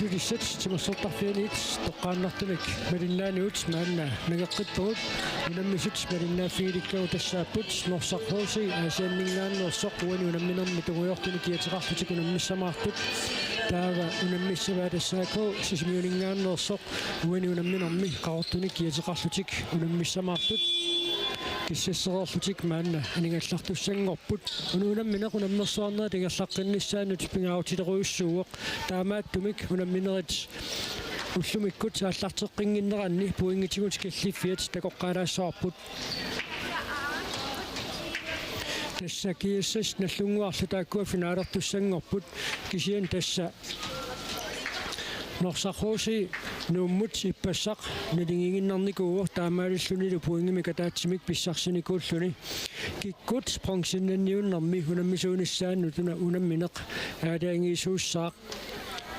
Idulissat timassortarfianit toqqaannartumik malinnaaniut maanna nagaqqittugut unammisut malinnaaffiilikkagu tassaapput norsarruusi aasianningaannersoq uani unamminermi tugujortuni kiatiqarlutik unammissamaartut taava unammissavaa tassaakku sisimiuningaannersoq uani unamminermi qarortuni kiatiqarlutik unammissamaartut kissasserorlutik maanna aningallartussangorput unuunammineq unammersuarnera tingerlaqqinnissaanut pingautiteruissuuq taamaattumik unamminerit уллумиккут ааллартеққингиннеранни пуингитигут киллиффиат такоққалаассаарпут тасса киассас наллунгуарлу тааккуа финаалертуссангорпут кисиан тасса норсаррууси нууммут иппассақ налингингиннарникууор таамаалиллунилу пуингими катаатсимик писсарсиникууллуни киккут спронсиннанниуннарми унаммисуунissaanну туна унамминеқ аалаангиисууссаақ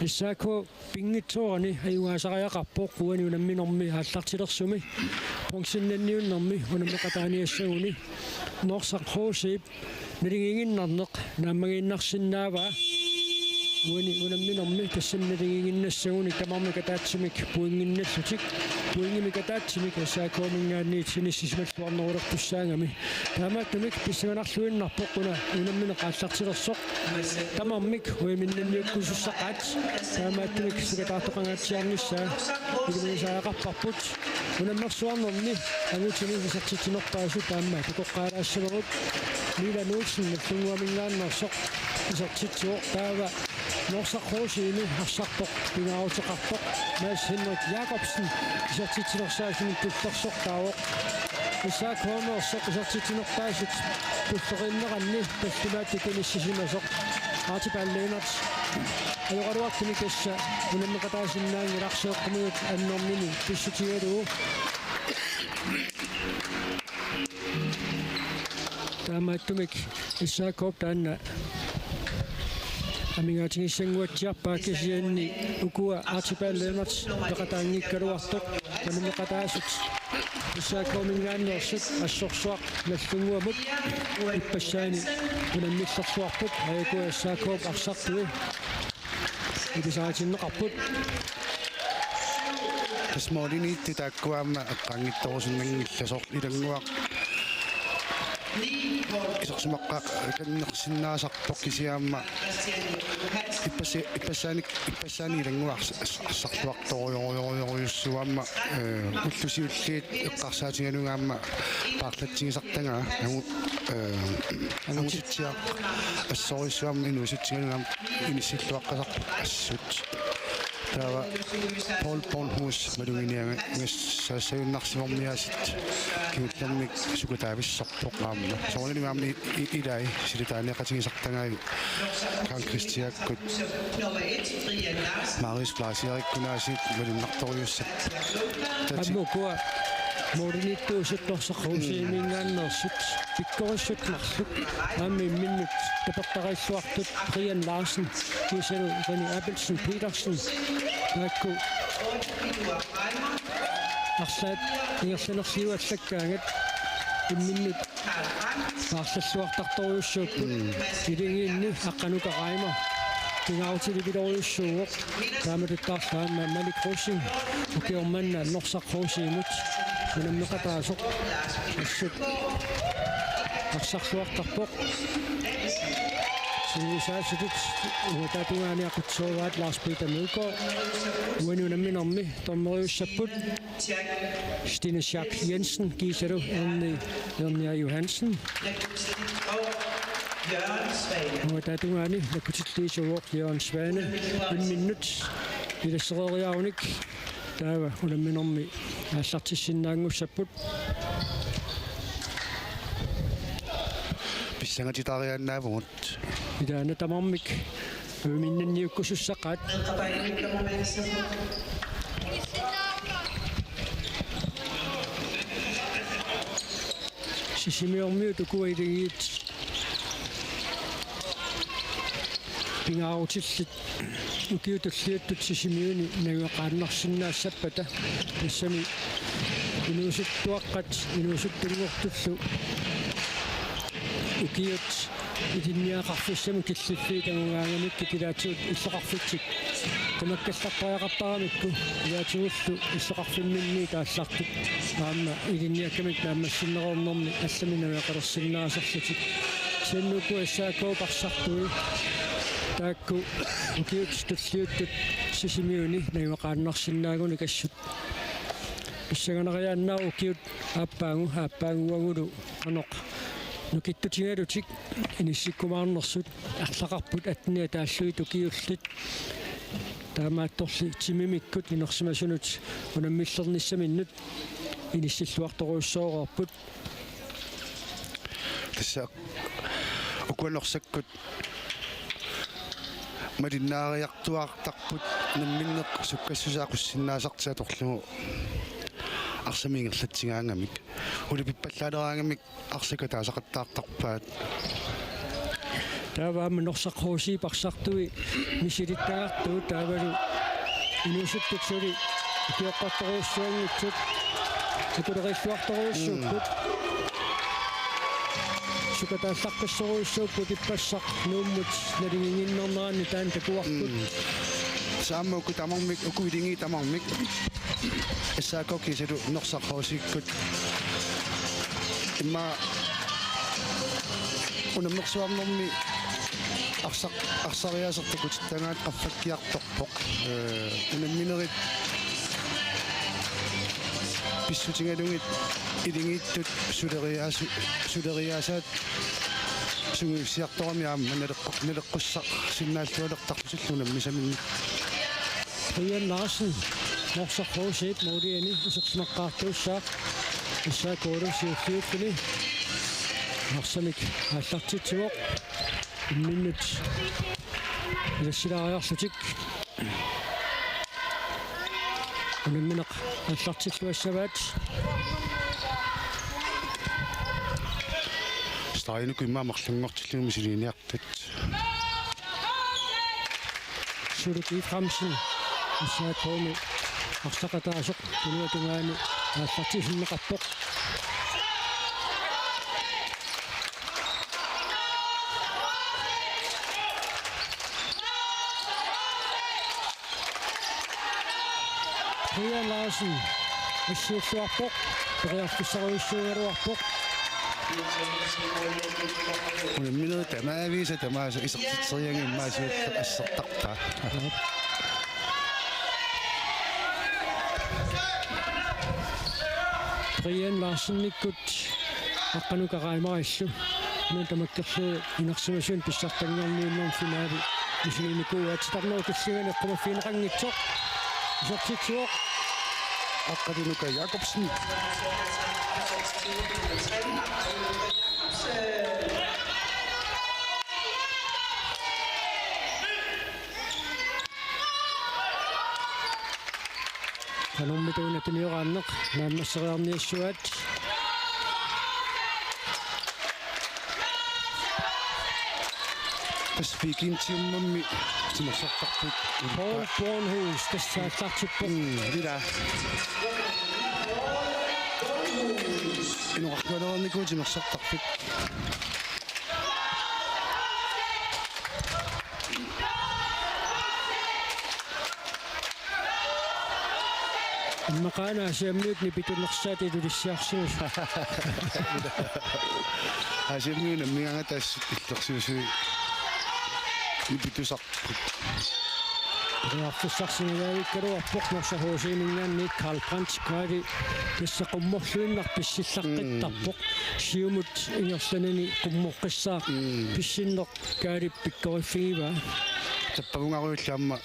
иссаако пингитсоорани аюгаасариақарпоқ куани унамминорми ааллартилерсуми спронсиннанниуннарми унаммеқатааниассагуни норсарруусип налингингиннарнеқ нааммагииннарсиннаава уани унамминорми тассанналингингиннассагуни тамарми катаатсимик пуингинналлутик пуингими катаатсимик ассаакоомингаанниит синиссисмаллуарнерулертуссаангами таамааттумик писсаганарлуиннарпоққуна унаммине қааллартилерсоқ тамармик уиминнанниуккусуссақаат таамааттумик сикатаартоқангаатсиарниссаа илумисаақарпарпут унаммерсуарнерни агутини висартитинерпаасу таамма такоққалаассагерут милануутсин наллунгуамингааннерсоқ исартитсуо таава норсарруусиини арсарпоқ пингаутеқарпоқ Mads Henrik Jacobsen исартитинерсаасуни пуллерсоқ таавоқ исаакоонерсоқ исартитинерпаасут пуллериннеранни паллимааттикиниссисимасоқ аатипааллeenert алоқаруартуни касса унаммеқатаасиннаанги ларсеэққумиут аннормини писсутигалуу таамааттумик исаакооп таанна амигаатигиссангуатсиарпаа кисианни укуа аатипааллeenert пеқатаангиккалуартоқ унаммеқатаасут исаакоомингааннерсут ассорсуақ наллунгуамут иппассаани унаммиллерсуарпут аякуа исаакооп арсартуи иписаатиннеқарпут тасмоолиниитти тааккуаама эққангитторусиннангилласоқ илангуақ исерсимаққа каннерсиннаасарпоқ кисиаама иппассаани илангуарс ассартуарторуйоруйоруйуссуаама уллусиуллиит эққарсаатингалунгаама paarlatsigisartanga angusitsia assorisuam inuusitsingaluam inissilluaqqasaq assut tawa Paul Bornhus malunginianga ngassaassayunnarsimorniasit kiullermik sukutaavissartoqqaamma soornilugaamni ilai silitaaniaqatigisartangaagi Karl Christiakkut Marius Blasiarikkunaasit malunnartoriussat amukua Morinittuusut norsaqquusiimingaannersut pikkorissutmarluk aammi minnut tapertaqaissuartut Brian Larsen kisalu René Abelsen Petersen taakku arsaat ingersanersiuallakkaangat imminnut paarsalluartartoriussuupput ilingiinni aqqanukaraima tingautilipitoriussuuq taamatuttaarlaamma Malik Rosing ukiormanna norsaqquusiimut unammeqataasoq assut арсарсуартарпоқ синисаасутут уатаатунганиақутсуугаат Lars Peter Mølgaard уанунамминерми тормериуссаппут Stine Schack Jensen Giselu Ernia Johansen уатаатунгаани накутиллиисуоқ Jørgen Svane 1 minut илассериауник таава унамминерми ааллартиссиннаангуссаппут писсангатитарианнаавгут идаана тамармик миннанниуккусуссақаат сисимиормиу тукуилигиит пингаарутиллит укиутуллиаттут сисимиуни нагуақааннарсиннаассаппата тассами инуусуттуаққат инуусуттулгортуллу укиут идинниақарфиссами киллиффи тангунгаагамикки килаатсуут иллоқарфитсик qamakkallaqtariaqartaramikku ilaatигуллу иллоқарфимминни тааллартут аама идинниаккамик таамассиннеруорнэрми алламинавеқалерсиннаасарлутик синнуку ассаакуу парсартуи таакку укиут туллиуттут сисимиуни наюақааннарсиннаагуни кассут иссаганариааннаа укиут ааппаагуагулу аноқ нукиттутигалутик иниссиккумаарнерсут арлақарпут атниа тааллуи тукиуллит таамаатторли тимимиккут инерсимасунут унаммиллерниссаминнут иниссиллуарторуйссоорарпут тасса укуанерсаккут малиннаариартуаартарпут намминнеқ суккассусаақуссиннаасартиа торлугу арсамингерлатсигаангамик улипиппаллаалераангамик арсика таасақаттаартарпаат тааваама норсақхууси парсартуи мисилиттагартуу таавалу инусуттутсули киоққарторуйссуангитсут икулериллуарторуйссууппут сукатааллаққиссоруйссууппут иппассақ нууммут налингингиннернерани таан такуарпут сааммауку тамармик укуилинги тамармик эссаакоки силу норсақхуусиккут имма унаммерсуарнэрми арсариасертукут тангаат qaffakkiartorpoq унамминерит писсутингалугит илингиттут сулериасаат сугиссиарторами аама налеққуссақ синнааллуалертарпусиллунам мисаминни Brian Larsen норсақхуусиит муулиани исерсмаққаартууссаа иссаакуулусиуффиуффини норсамик аллартитсуоқ минут илассилаариарлутик унамминеқ аллартиллуассаваат стаинуку имаамарлунгортиллуми силиниартат сулуки фрамсин иссаакууми арсақатаасоқ тунуатунгаани аллартиллуннеқарпоқ Brian Larsen иссиуффуарпоқ периарфиссаруйссуугаруарпоқ унамминери тамаависа тамааса исертитсерианги имаасиулла ассертарпаа Brian Larsen никкут аққанукараимариллу нутамаккерлу инерсимасуун писсартангернииннерм финаали мисилиникууатитарнеру киллигани қумаффинеқангитсоқ исертитсуоқ аққалинука Якобсен кануммитуунатуниорааннеқ нааммассериарниассуаат спикинтиммамми тимерсартарпут Paul Bornhus тассааллартиппо лила инуаркалерникуу тимерсартарпут иммақаана асиаммиутни питуллерсаати тулиссиарсуус асиаммиуна миангатаас иллерсуусуи ипитусарпут Riarfissarsinagaavиккалуарпоқ норсахуусиимингаанни Карл Брандт каари тассақумморлуиннар писсиллаққиттарпоқ сиумут ингерланани қуммоққиссаа писсиннеқ каари пиккориффигива таппагунгаруиллаама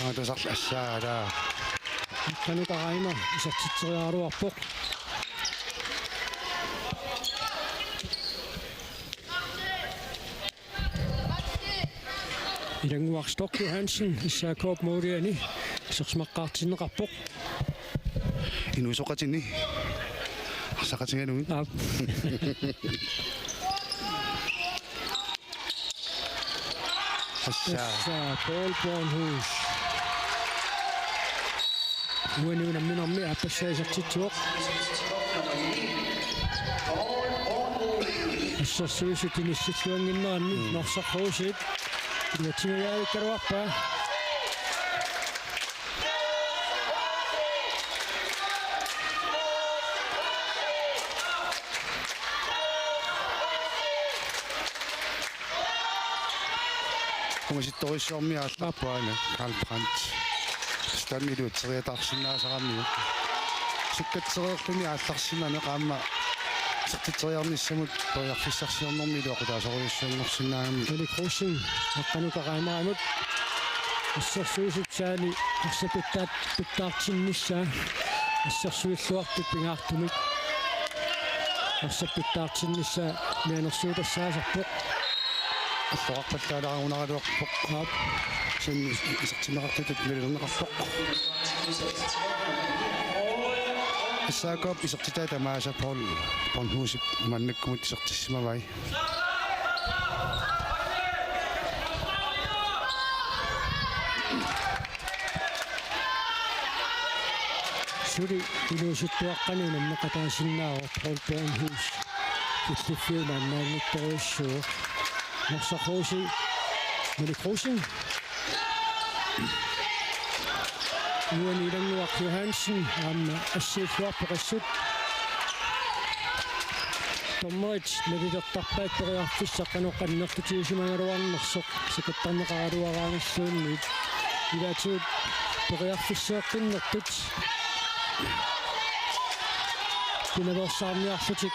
аатасарла ассаалаа канутараима исертитсериаруарпоқ Ilangуар Stok Johansen исаакооп муулиани сэрсмаққаартиннеқарпоқ инусоқатинни арсақатингалуми ассаа Paul Bornhus уануна минарми аппассаисартитсуоқ Ussarsuisut inissitluanginnerami norsaqquusit ilatsingayaavikaruarpaa Kumasittorisormiaallappaana Karl Brandt stammiluuteriatarsinnaasaramiu sukkatseriorluni aallarsinane qaamma sertiteriarnissamut poriarfissarsiornormilu aqutaasoruissuanngorsinnaagami elikruusin aqqanukaqaamaramut ussarsuisut saani arsaputtat puttaartinnissaa ассерсуиллуартут пингаартумик ассаппиттаартиннissaa мианерсуутассаасарпоқ аллоқарпаллаалаарунаралуарпоқ аап син исертинеқартутут милернеқарпоқ иссаакоп исертитаата мааса пол понхусип маннаккумут исертиссимавай сули илуусуттуаққани наммеқатаасиннааро полпоонхус киллиффиуна нааннитторуиссуу норсахууси миликрусин юани илангуақ Johansen амма ассииллуарпеқассут томмоит медитертарпаат периарфиссаққанеққаннертутиусимагалуарнерсоқ сикаттарнеқаралуараанассуунниит илаатиут периарфиссеэққиннертут кинаверсаарниарлутик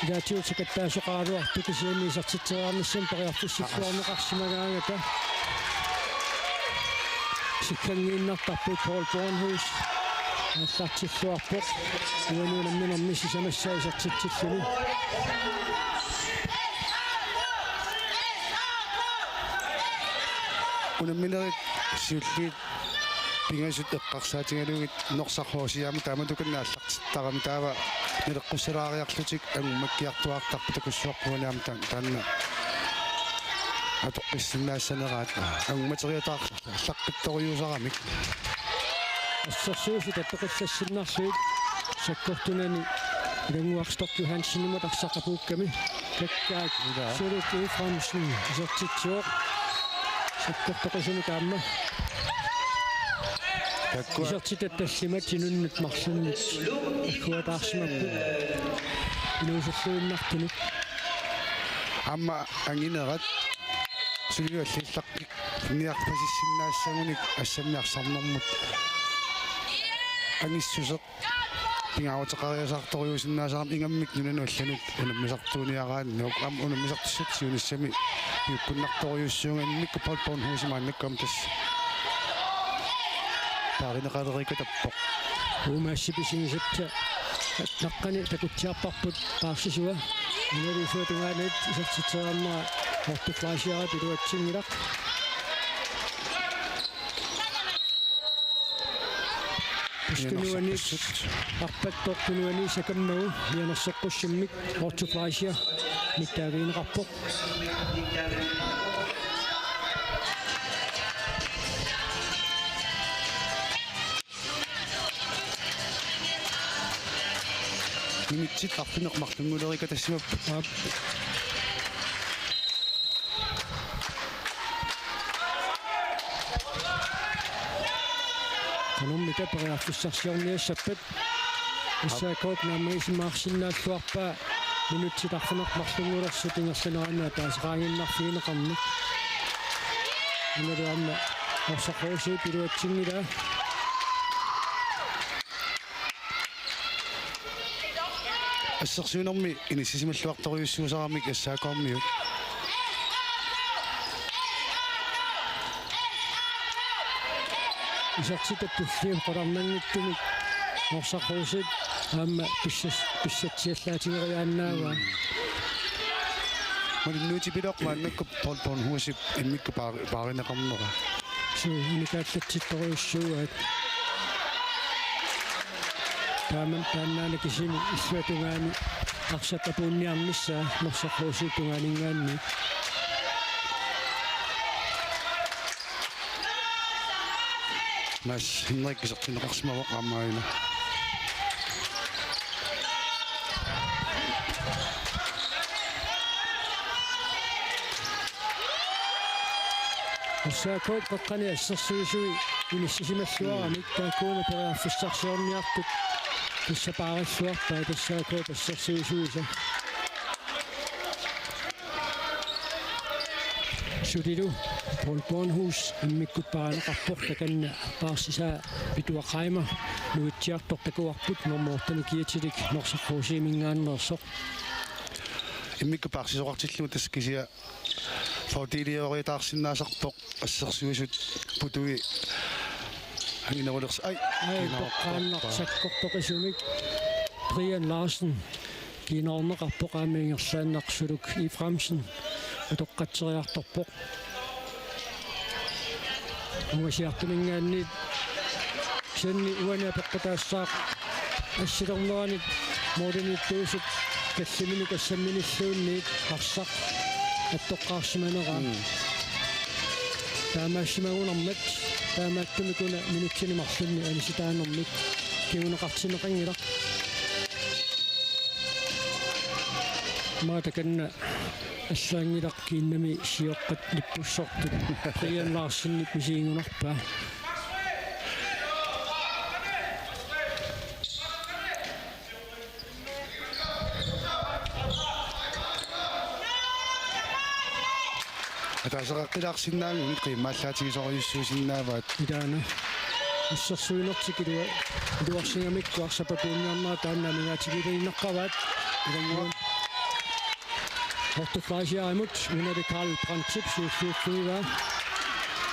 илаатиут сикаттаасоқаралуарту кисианниисартитсериарниссам периарфиссиллуарнеқарсимагаангата сиккангииннартарпут Paul Bornhus аллартиллуарпоқ уануунамминермисси самассаисартитсиллуни унамминерит сиуллиит пингасут эққарсаатингалугит норсархуусиаама тааматуканнааллартиттарами таава нелеққуссалаариарлутик агуммаккиартуаартарпу такуссуарпуанаама таанна атоққиссиннаассанераат агумматериатаарлаққитториусарамик ассерсууси таттоқиссассиннарлуит саккортунани илангуарстор Johansen-имат арсақапуукками каккаат сулут Франсин исертитсуоқ саккортоқисуни таама таккуа исертитатталлимат синуннут марлуннут аккуатаарсимаппу илуусерлуиннартунут амма ангинерат сулиуаллиллаққик ниарпасиссиннаассагуник ассаммиарсарнэрмут ангиссусеқ пингауатеқариасаарториусиннаасаарам ингаммик нунану алланут унаммисартууниараан нук ам унаммисартуссат сиуниссами пиуккуннарториуссуунганникку Paul Bornhus мааннаккам тас паринеқалерика таппоқ уумаассиписигисатта наққани такутсиарпарпут паарсисуа инерисуатунгаанит исертитсеэрнера ортуфлаасиара пилуатсингилақ пустунуани арпаттортунуани сакаммагу мианерсеққуссиммик ортуфлаасиа миттаагиинеқарпоқ имитсит арпинеқмартунгулерика тассимап кануммита периарфиссарсиорниассаппат иссаакоот наамагисимаарсиннааллуарпаа минутситарфинеқмарлунгулерсут ингерланеранаа таасераангиннарфигинеқарни инеруамма орсақуусуу пилуатсингила ассерсуинерми иниссисималлуарториуссуусарамик ассаакоормиут исартитаттуллиим қоларнангиттумик орсақуусут аама писсатсиаллаатигериааннаава маннуутипилоқ мааннакку Paul Bornhus иммикку пааринеқарнера уникааллатситториуссууаат тааман кисини issуатунгаани арсаққапуунниарнissaa норсаққуусуутунгаанингаанни мас хиннериккисертинеқарсимавоқ аамаина Issaakoop qaqqani assersuisui inissisimalluaramik taakkuuna periarfissarsiorniartut kissapaarissuarpaa Issaakoop assersuisuisa Sudilu Paul Bornhus immikkuppaaneqarpoq takanna paassisaa pituaqaima nuitsiartortakuarput normortanu kiatilik norsarruusiimingaannersoq иммиккупаарсисоқартиллугу таскисиа фаутилиориитаарсинаасарпоқ ассерсуисут путуи ангинерулерс ай тоққааннарсаккортоқисумик Brian Larsen кинорнеқарпоқаамингерлааннарсулук и Фрамсен утоққатсериарторпоқ угасиартумингаанни сенни уани апеққатаассаақ ассилернеранит модерниттуусут кассимину кассамминиллуунниит арсақ аттоққарсиманераа таамаассимагунармат таамааттумикуна минутсинимарлунни аниситаанермик киунеқартинеқангила маатаканна аллаангилақ кииннами сиоққат ниппуссортут Brian Larsen мисиингунарпаа атаасеқаққилаарсинаами униққиммааллаатигисориуссуусиннааваат идаана иссерсуинертикилуа илуарсингамиккуарсапапуунниарнаа тааннаамигаатигилиннаққаваат илангуан Hortoflaasiaamut unade Karl Brandtip suusuufuiva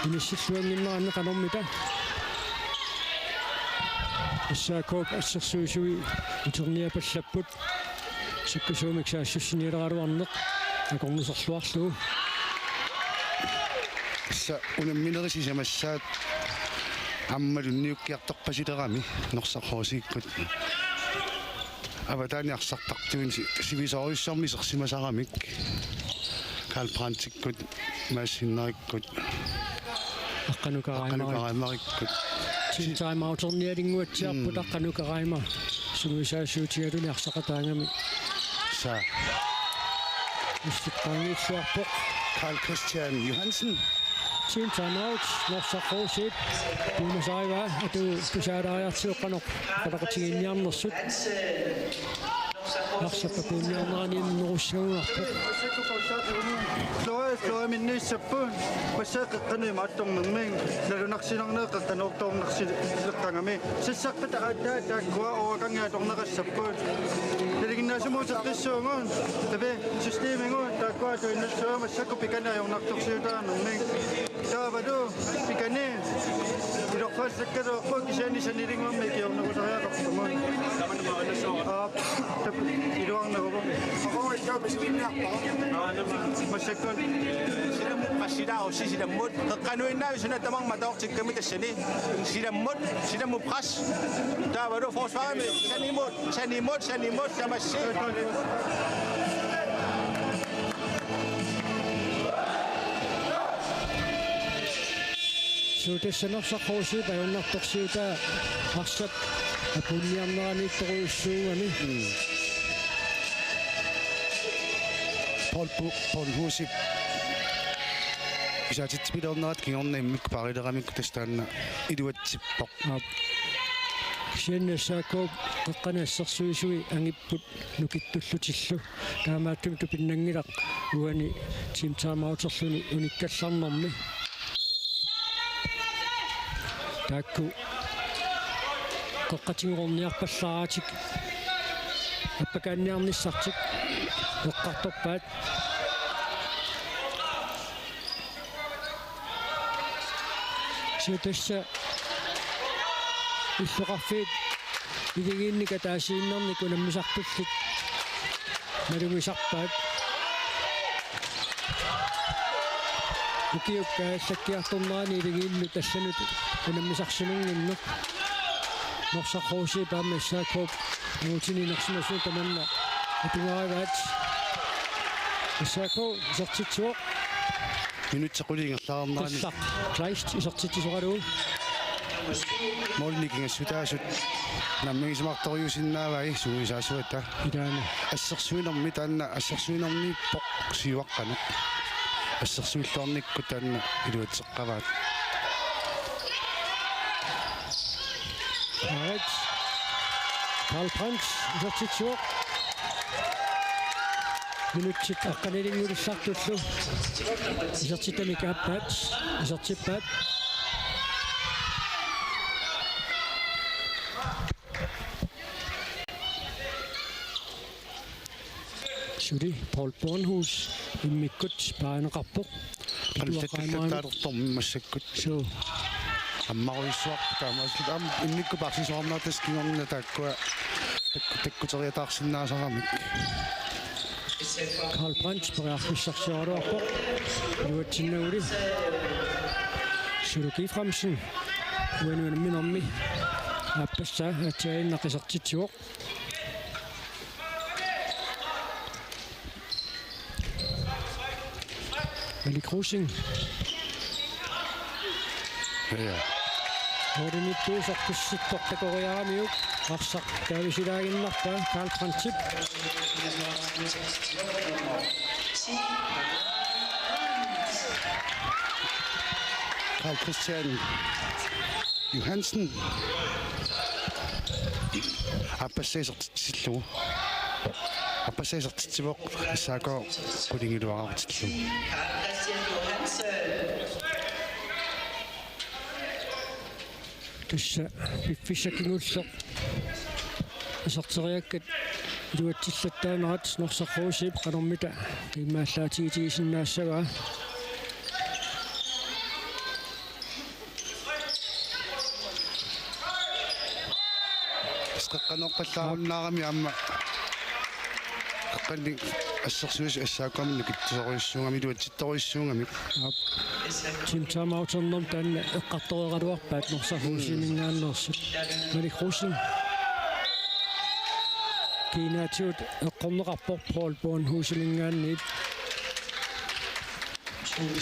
inississuanginneranne qanormita Issaakoop assersuisui uterniapallapput sukkusuumik saassуссинилералуарнеq акорнусерлуарлугу са унамминерисисамассаат аммалунниуккиарторпасилерами норсархоосииккут аватаниарсартартуин сивисориуссармисерсимасарамик Karl Brandtikкут массиннериккут аққанукараимариккут тимтаймаутерниалингуатсиарпут аққанукараима сугисаасуутигалуни арсақатаангами са истиққангиссуарпоқ Karl Christian Johansen тимтаймаут норсаққоосиит пунасаива ату тусаадариартиоққанеқ қалақатигинниарнерсут нарсаппакуунниарнаранииннеруссагуарпоқ Fløje minnissappun passaqqani maattornerming lalunarsinerneeqqanortornersileqqangami sissaqqata aataataakkuа oakangatornerassappuut taliginnaasumuuteqqissuunguun tabe systeeminguun taakkuа tuinnassuama sakkupikanaajornartorsiutaanerming taavadu pikani ilorfaassakkaluarpu kisiani sanilinguammi kiornerusariaqartumun iluarnerupu massakkun Sidaw si Sidamut kanuin na sunat tamang matok si kami tasani Sidamut pras tawado forsvaret sanimot sama si суутассанерсаққуусуу паюннарторсиута арсат апунниарнераниитторуйуссуугами Paul Husip исаатитсипилернерат кигорнеиммик парилерамикку тастаанна илуатсиппоқ сианнассааккоп қеққанассерсуисуи ангиппут нукиттуллутиллу таамааттум тупиннангилақ уани тимтаамаутерлуни униккалларнэрми таакку қеққатингорниарпаллараатик аппакаанниарниссартик эққарторпаат сиутасса иллоқарфиит илигиинника таасииннэрник унаммисартуллик малугисарпаат укиуккааллаккиарторнерани илигиинну талланут унаммисарсимангинну норсаққуусии паамассааккоп нуутининерсимасуу таманна атунгаагаат исаако сертитсуоқ минутсеқулиингерлаарнерани иллақ клайст исертитсисоқалуу молникингассутаасут наммигисмарториусиннааваи сугисаасуата идаана ассерсуинерми таанна ассерсуинерниппоқ сиуаққанеқ ассерсуиллуарникку таанна илуатсеққаваат Right. Carl Punch, Jotsicho. Minutsit akkaniringulisartullu. Isertitamikaappaat, isertippaat. Suri Paul Bornhus immikkut paanaqarpoq. qallattattartormimassakкут So, аммаруйссуар таамааслут инникку парсисуарнаатас кигорна тааккуа таккутериатаарсиннаасарамик Carl Punch pariarfissarsiaruarpoq. Luatsinnauli. Suru Kiframsen. Uanuanamminormi. Appassa atsainnaqisertitsuoq. Eli Krusing. ja Ornittuusartussittortakoriaramiuk arsaq taavisilaagиннарпаа Carl Punchip. Carl Christian Johansen аппассаисертитсиллугу аппассаисертитсивоқ ассаако кулингилуарартиллу Tussa piffissakingulleq isarteriakkat luatsillattaanerat norsaqquusiip qanormita imaallaatigitigisinnaassavaa эсқаққанеққаллааруннаарами аама қаққанни ассерсуис ассаакуамни киттисоруиссуунгами луатситторуиссуунгами Tim Tamauternom taanna eqqartoriqaluarpaat norsarfuusimingaannersut Malik Krusing kiinaatiut eqqorneqarpoq Paul Bornhusimingaanniit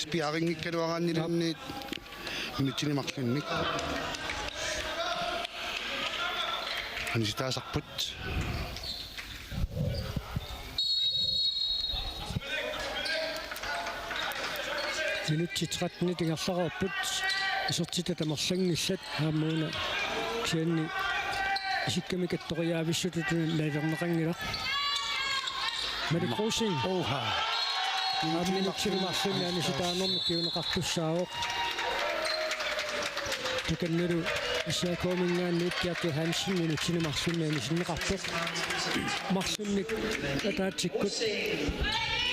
спиарингиккалуарааннилэрниит минутсинимарлунник аниситаасарпут minutsi 13 tingerlarorput isertita tamerlanngillat haammuuna kianni isikkami-kattoriaavissututun laalerneqangilaq Malik Krusing оха minutsilmarlunni anisitaanermi kiuneqartussaaoq takannalu исаакуумингаанниит Киарту Хансен минутсилимарлунни анисиннеқарпоқ марлунник атаатсиккут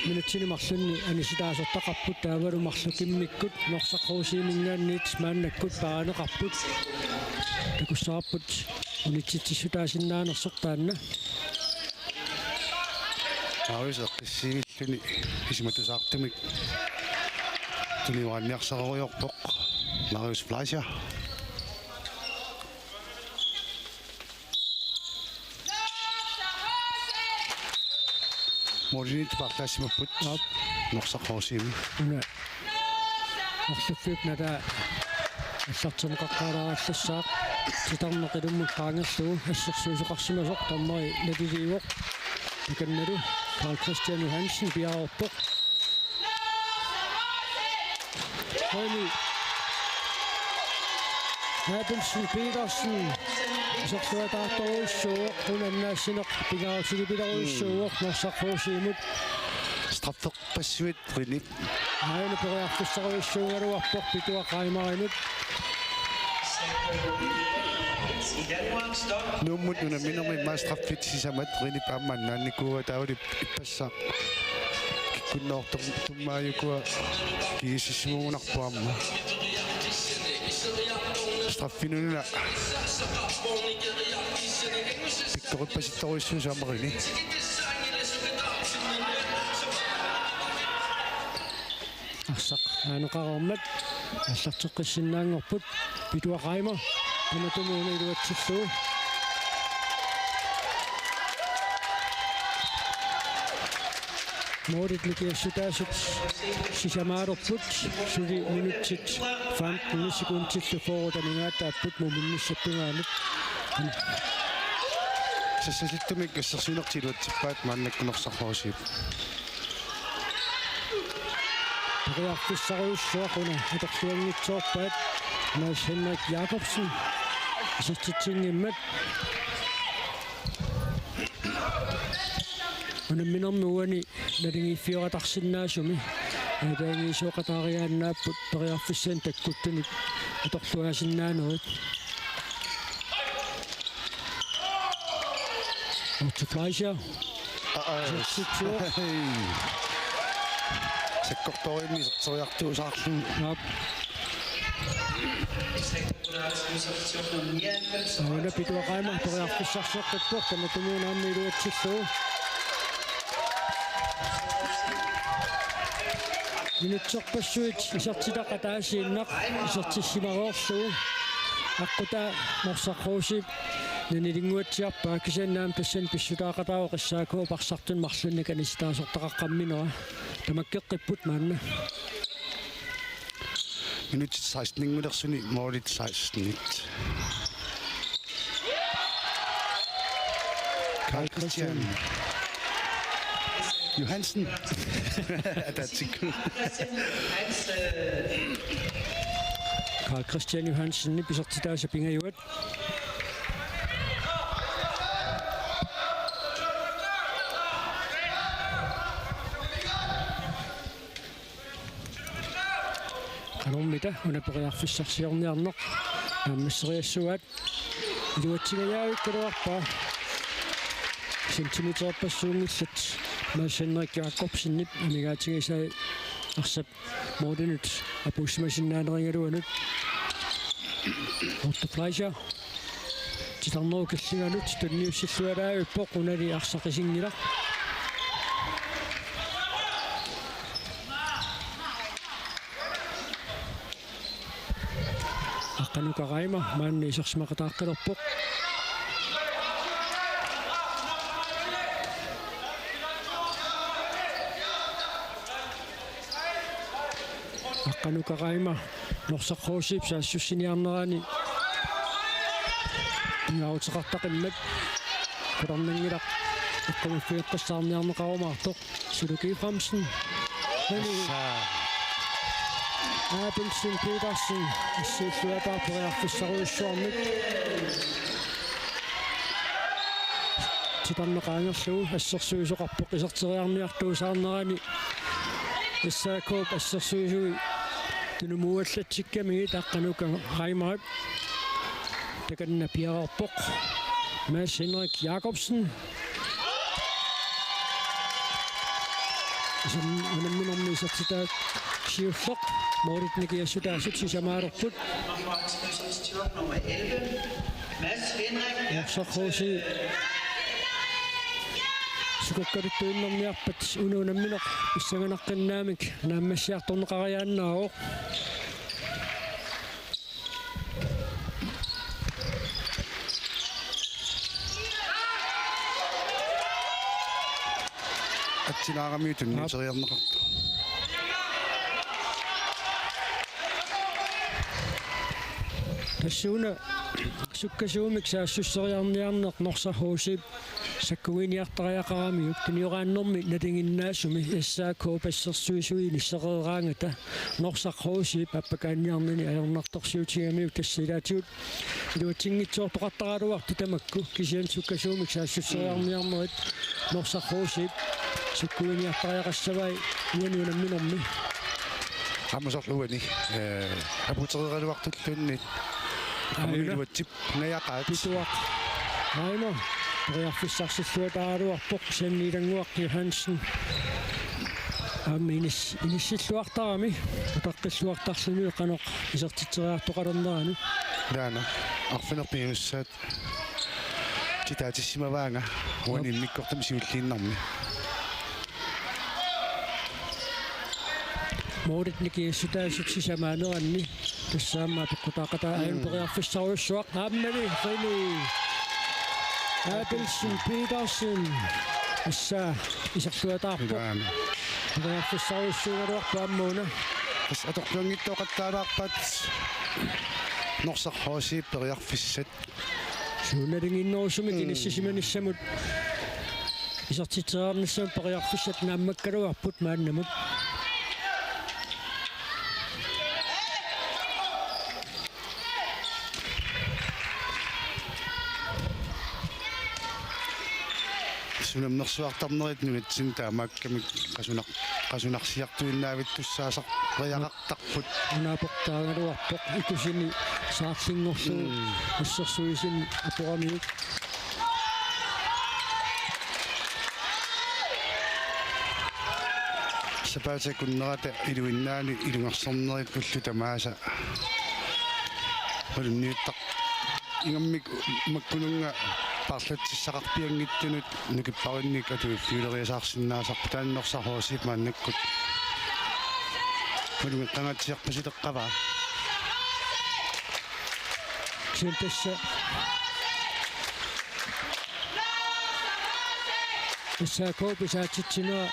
минутсилимарлунни аниситаасертақарпут таавалу марлукиммиккут норсаққуусиимингаанниит мааннаккут паанеқарпут такуссаарпут унитситсисутаасиннаанерсортаанна аависеққиссигиллуни исиматусаартумик туливаанниарсаруйорпоқ Marius Fleischer Morginit parlaassimapпут норсаққуусиими уна орлуффиупнала аллартунеқаққаларааллассаақ титарнеқилуммут qaangерлугу ассерсуусеқарсимасоқ тарнери налилиивоқ таканналу Carl Christian Johansen биаарпоқ Højny Abelsen Petersen så står der dog så hun er sinok bigar til det bigar så når så forsimut straffeqpassuit rinip Hayne på afterservice og op på det Reimer nummut una minumi mas straffit sisamat rinip ammannaannikua tauli ippassa kunnoortum tummaayukua kiisismuunarpuamma straffinununa piktoripasittoruissuusaamarini Arsaq aaneqarormat аллартеққиссиннаангорпут Питуа Reimer таматумууна илуатсиллуу Mordet ligger sydasut sisamaaroput suli minutsit 15 sekundit forudanigaata apput muminnissappungaanut сассалиттумик ассерсуинертилуатсиппаат мааннаккунерсарфорусип Toriarfissaruyussuaquna atorluangitsoorpaat Mads Henrik Jacobsen isartitsinngimmat unamminermuani nalingiiffioratarsиннаасуми таангиисуоқатаариааннааппут ториарфиссаан таккуттуник аторлуаасиннаанерит Fleischer. Sekkortoimi sorjartuusaarlun. Aina pituaqaima toriarfissarsiortattuar tamatumuunaammi iluatsilluu. Minutsorpassuit isartitaqataasiinnaq isartissimaroorluu. Аққута морсаққуусип нанилингуатсиарпаа кисаннаам тассан писсутаақатаава қиссаакуу парсартун марлунна канистаасортақаққамминера тамаккеққиппут маанна minut 16 minutter målet 16 Carl Christian Johansen Carl Christian Johansen pisartitaasa pingajuat qanormita unaperiarfissarsiorniarneq naammasseriassuat iluatsigajaavikkaluarpaa sentimeterpassuungillat Mads Henrik Jacobsen amigaatigisai arsap moodinut apussimasinnaaneringaluanut Otto Fleischer titarnoo kalliganut tunniussillualaavippoq unali arsaqisingila Qanuqaqaima maanni isorsmaqataaqqilerpoq Qanuqaqaima norsaqqruusiip saassussiniarnerani ingauteqartaqimmat qurarnangilaq iqqumuffiiqqassаарniarneqarumaartoq Suluki Bremsen Abelsen Petersen issuusuataa periarfissaruyussuarmik titarneqaangerluu assersuusoqarpoq iserteriarniartuusaarnerani issaakuup assersuusui tunumuuallatsikkamigi taqqanuka qaimarat takanna piararpoq Mads Henrik Jacobsen unamminermi isertitaat siulleq Moritnikiassutaasut sisamaalerput nummer 11 Mads Henrik Morsaqruusi sukakkaruttuinnerniarpat unuunammineq issanganaqqinnaamik naammassiartorneqariaannaaroq atsilaarammiutun niteriarneqartu тассууна суккасуумик саассуссериарниарнеқ норсархуусип саккугиниартариақарамиук туниорааннэрми налингиннаасуми иссаакуу пассерсуисуи ниссереераангата норсархуусип аппакаанниарнини аернарторсиутигамиук тассилаатиут илуатингитсоортоқартаралуарту тамакку кисиан суккасуумик саассуссериарниарнерит норсархуусип саккугиниартариақассавай уануунамминерми аммасорлуани апутерераluartulluunni амилуатсип наяқаат питуақ айно риарфиссарсиллуатааруарпоқ саннилангуақ Johansen амминис иниссиллуартарами утаққиллуартарлуни қаноқ исертитсериартоқалернерану лаана арфинерпиуссаат титаатиссимаваанга уани миккортам сиуллииннарми Moritnikiassutaasut sisamaaneranni тассаамаа пеккутаақатаа аимпериарфиссаруйуссуақ ааммали фини Abelsen Petersen issa исерлуатаарпо периарфиссаруйуссуунгалуарпааммууна ас аторлуангиттоқаттаалаарпат норсархуусип периарфиссат суuналингиннерусумик иниссисиманиссамут исертитсеернссам периарфиссат нааммаккалуарпут мааннамут sunamnersuartarnerit nunatsin taamaakkamik qasunarsiartuinnaavit tussaasaq riaqartarput unaaportaangaluarpoq ikusini saarlingorluu ассерсуисин апорамиут сапаасакуннерата илуиннаани илунгерсорнерит уллу тамааса олунниуттақ ингаммик маккунунга парлатсиссақарпиангиттунут нукиппаринник атуиффиулериасаарсиннаасарпу тааннерсархоосип мааннаккут олунгеққангатсиарпаситеққава синтесса исаакоп исаатитсинуа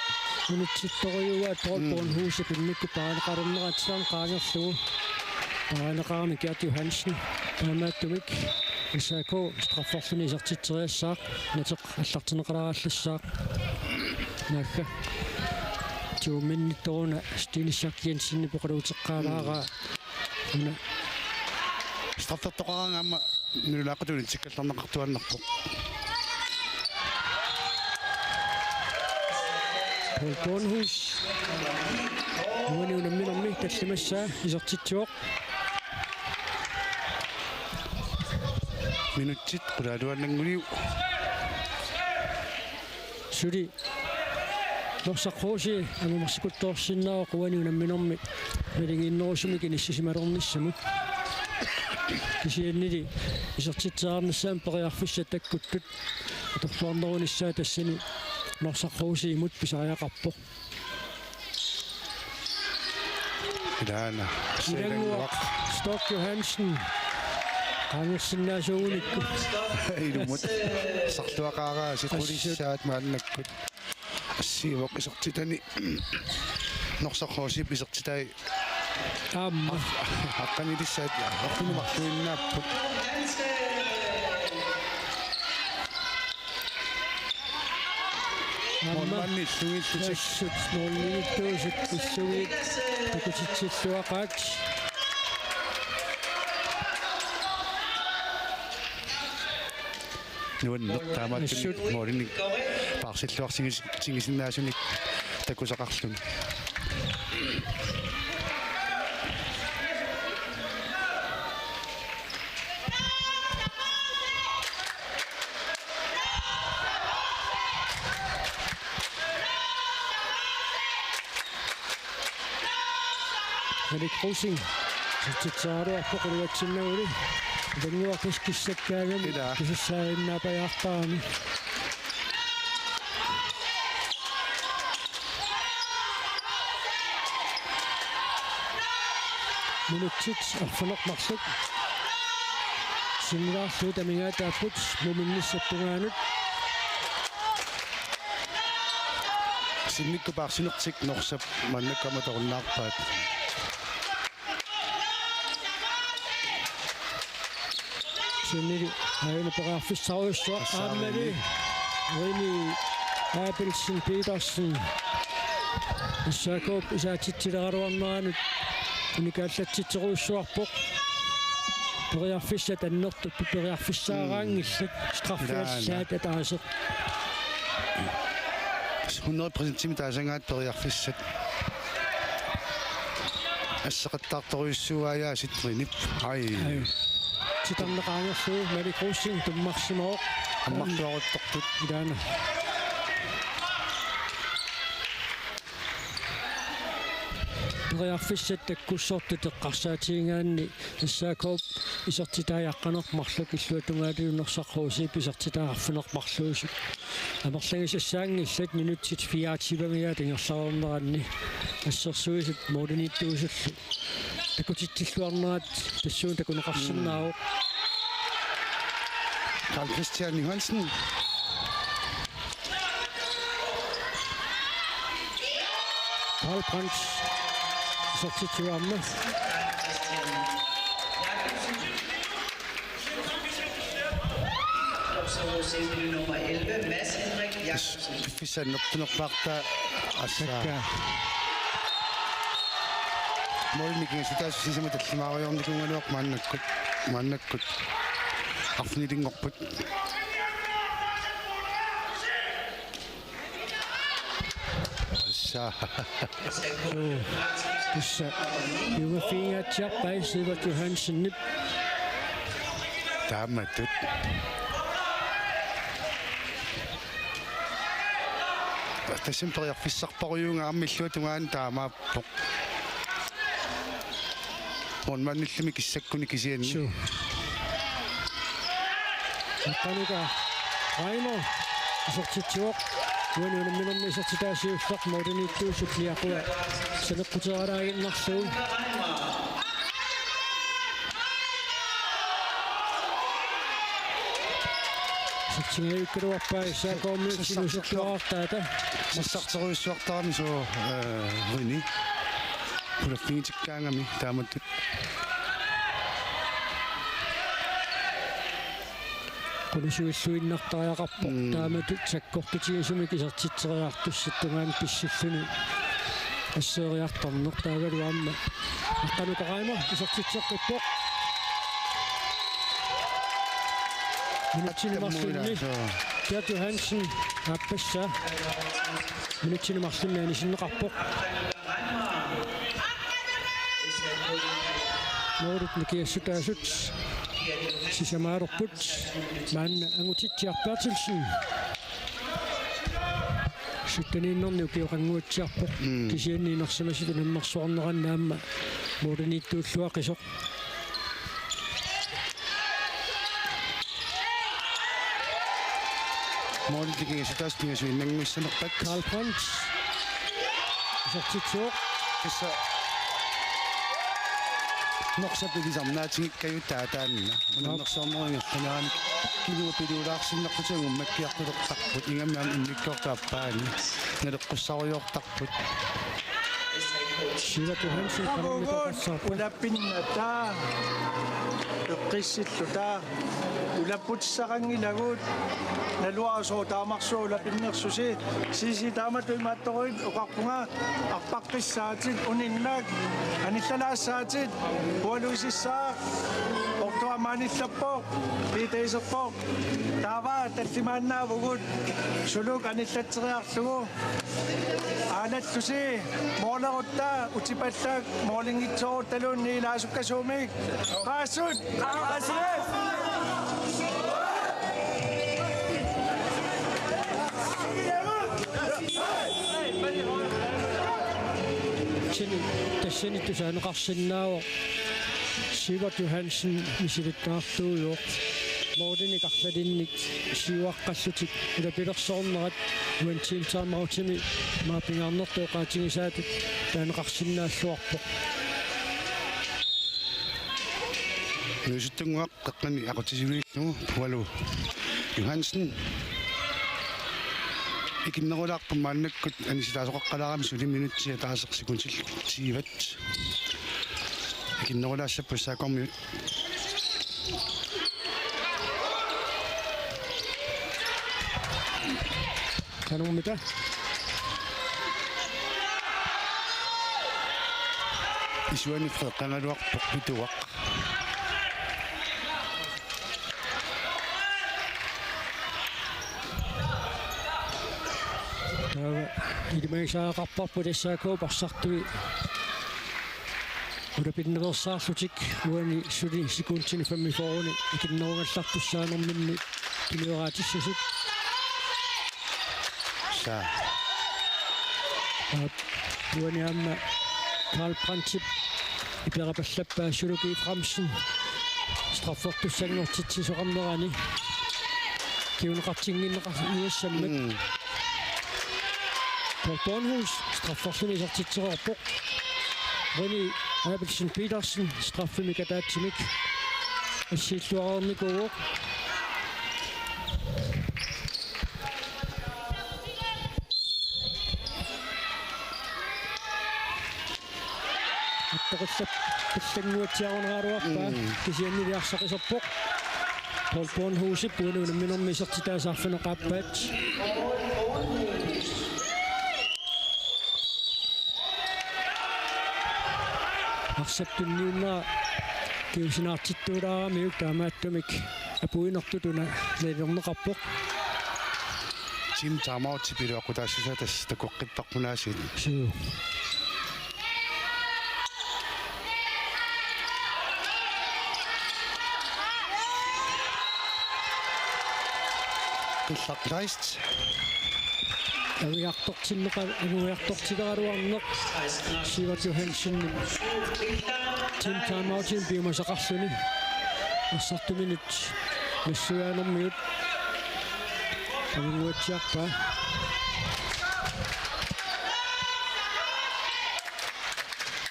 унитситториуа торпорн хуусип инникку паанеқаруннератсаан qaangerlugu паанеқарми Gert Johansen таамааттумик исаако страффорлуни исертитсериассаақ натеқ аллартинеқаларааллассаақ наакка тууминнитторуна стинисsak Jensen пеқалуутеққаалаара уна стартартоқараангамма нулаақатулин сиккалларнеқартуаннарпоқ Bornhus унамминэрми таллимассаа исертитсуоқ минутсит qulaaluannanguliu сули норсаққууси амамарсикутторсиннаа қуани унамминэрми мелингиннерусуми киниссисималерниссаму кисианнили исертитсаарнассаам периарфисса таккуттут аторлуарнеруниссаа тассани норсаққууси имут писариақарпоқ илаана илангуақ Stock Johansen qaangersinnaasuunikku илумут сарлуақаараа сиқулиссаат мааннаккут ассиивоқ исертитани норсаққуусип исертитай аама аққанилиссаат ортунумарлуиннааппут Molmanni suitsut ноллииттуусут иссуит такутитсиллуақаат нуаннертаамааттуни молинник парсиллуарсигисиннаасуник такусақарлун Erik Rosing титсааруарпоқулуатсиннагули дангуақискиссаккаагами кисассаиннаапаяартаами минутсит арфанеқмарлут симилаарлуу тамингаатааппут муминниссаппунгаанут синникку парсинертик норсап маннаккаматоруннаарпаат синнили хайна пераарфиссаруйссуа ааммали вини Abelsen Petersen исаакоп исаатитсилераруарнаанут уникааллатситсеруйссуарпоқ периарфисса таннертут периарфиссаараангиллат страффиаллаат атаасеқ 100% тимитаасангаат периарфиссат ассақаттаарторуйссуааяа ситринип ай титарнеқаангерлуу Malik Rosing туммарсимаоқ аммартуаруттортут илаана периарфиссат таккуссортут эққарсаатиингаанни иссаакоп исертитааяққанермарлу киллуатунгаалиуннерсаққууси писертитаарфинермарлуусу амерлангисассаангиллат минутсит фиаатсивамиа тингерларернеранни ассерсуисут модиниттуусуллу такутиттиллуарнерат тассуун такунеқарсиннаавоқ Carl Christian Johansen Carl Brandt исертитсуарма Nummer 11, Mads Henrik Jacobsen. фиссаннертунерпаарта асса такка молникин ситаас сисама таллимаариорникунгалуақ мааннаккут арфнилингорпут Saa. Tuossa Junge Fingat Jappaj, Sivert Johansen nyt. Taamatut. Tässä on paljon fissarparujuunga ammilluutungaan taamaappoq. On mannillumi kissakkuni kisianni. Kanuka Raimo isortitsuoq uanuuna minummi isortitaasiullaq moodiniittuusukliaqua saneqquteraaraaginnarsuun Sitsingaayukkaluarpaa issaaqoommiutsilusuqtuaraartaata Sassarteruissuartarami soo rini. Pulaffingitikkaangami taamatut. Qulusuilluinnartariaqarpo taamatut sakkortutigisumik isertitseriartussittungaan pissulluni ассериарторнер таавалуамма аққанукараама исертитсеққиппоқ минутсинемарлунни Gert Johansen аппасса минутсинемарлунни синнеқарпоқ норут никиассутаасут сисамаарерпут маанна ангутитсиарпаатилсин Suttanиннэрни укиоқангуутсиарпо кисианниинерсимаситу наммерсуарнераннаама модерниттууллуақисоқ Модернитигисатаас пингасуиннангуиссанерпат Karl Brandt сортитсуоқ кисса норсапилисарнаатигиккаютаатаанна унерсоорнерингерланаани кинуапилуулаарсиннартутагуммаккиартулертарпут ингаммаам инниккортааппаани налеққуссаруйортарпут Sivert Johansen Kammiqassarpa ulappinnata eqqissilluta ulapputsaqangilagut naluarsoo taamarsuo ulapinnersusi sisi taamatu imaattoruit uqarpunga arpaqqissaatit uninnaak anillalaassaatit pualuisissaa ortuamaanillappoq piitaiserpoq taavaa tallimaannaavugut suluk anillatseriarlugu aanallusi moorlerutta utipallak moorlingitsoortaluunni ilaasukkasuumik qaassut qaasut тассани тусаанеқарсиннаавоқ Sivert Johansen мисилиттаартууйоқ моодиникарлалинник сиуаққассутик улапилерсоорнерат уантиилтаамаутими маапингаарнертооқаатигисаатут таанеқарсиннааллуарпоқ нусуттунгуақ қеққани ақутисивииллугу пуалу Johansen икиннерулаарпу мааннаккут анисилаасоқаққалаарами сули минутсия таасеқсикунсил сиват икиннерулаассаппу саакормиут канумита исуани фреққангалуарпоқ питуақ илимаисаақарпарпу тассаакуу парсартуи улапиннерсаарлутик уани сули секундсини 45 икиннеругаллартуссаанерминни килиораатиссасут saa уани амма Karl Brandt иперапаллаппаассулуки Фрамсен страффортуссангортитсисоқарнерани киунеқартингиннеқарниассаммат Bornhus strafforsyn isartitserorpoq Reni Abelsen Petersen straffemikataatsimik ассииллуарерникууоқ аттоқиллап пиллангуатсиарунералуарпаа кисианнилиарсақисерпоқ Paul Bornhus пуунуна минэрмисертитаасаарфинеқааппаат арсаттунниуннаа киусинаартиттуулаарами таамааттумик апуинертутуна лелернеқарпоқ team taamaut piluaqu taassisa tass takuqqipparpunaasit Sure. qillaqlaist Aguiartortinnеq Sivert Johansen Tim Timeoutin biumasaqarsuni ассартуминут нассуяанермиут авиуатсиарпа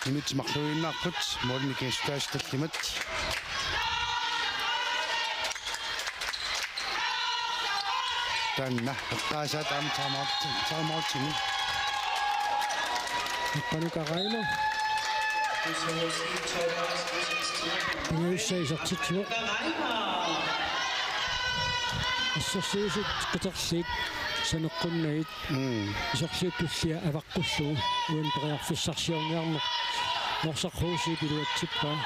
минут марлуиннаарпут молникэстаасталлимат танна qaasat am taamautini панукарайно нуиссаисартитсуо ассерсиусит qitersiit санеққуннагит исорсиуттуллиа аваққуллугу уан периарфиссарсиорниарнеқ норсақхууси пилуатсиппаа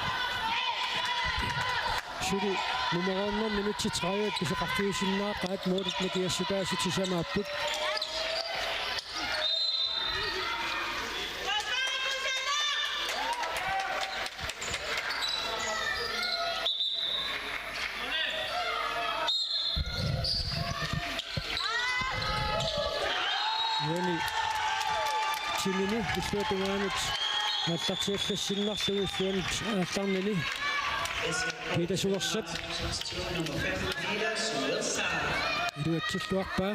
шуди нумерооннер минутти 30 писеқартуисиннаақаат моодит накиассутаасит сисамааппут Yoni Chimini Biswatuanit Nattatsiallassinnarlugu suanit aallarnini Peter Sulersap Iluatsilluarpaa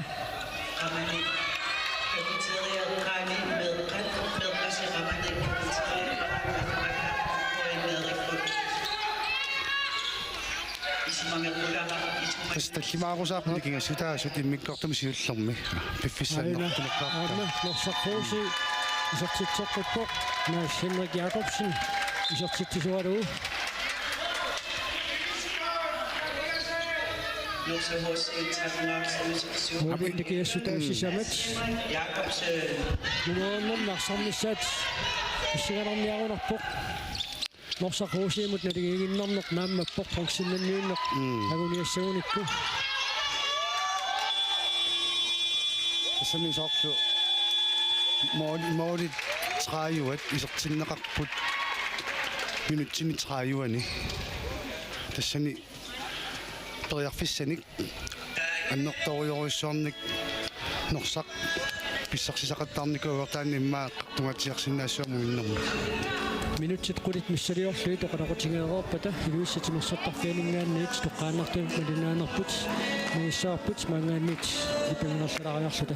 qistallimaarusaarpuni kingassutaasut immikkortum siullermi piffissannertuneqqaarta Norsaqquusi isartitseqquppoq Mads Henrik Jacobsen isartitsisualugu Muullikiassutaasisamat Numeroonner narsarnissaat issigalarniarunarpoq Norsaqquusiimut naligiginnerneq maamappoq pensionnanniunneq aguniassagunikkku Sami soqsu moodi traajuat isertinneqarput minuttini traajuani tassani periarfissanik annertoriorussuarnik norsaq pissarсисақаттаарнику уертаани иммаа qaqtungatiarsinnaassuamu innermu Minutsit qulit missaliorluit oqanaqutigeeroorpata iluissatimersottарфианингаанниит тоққааннартук малинааnerput миссаарput маангаанниит ипангерсалариарсута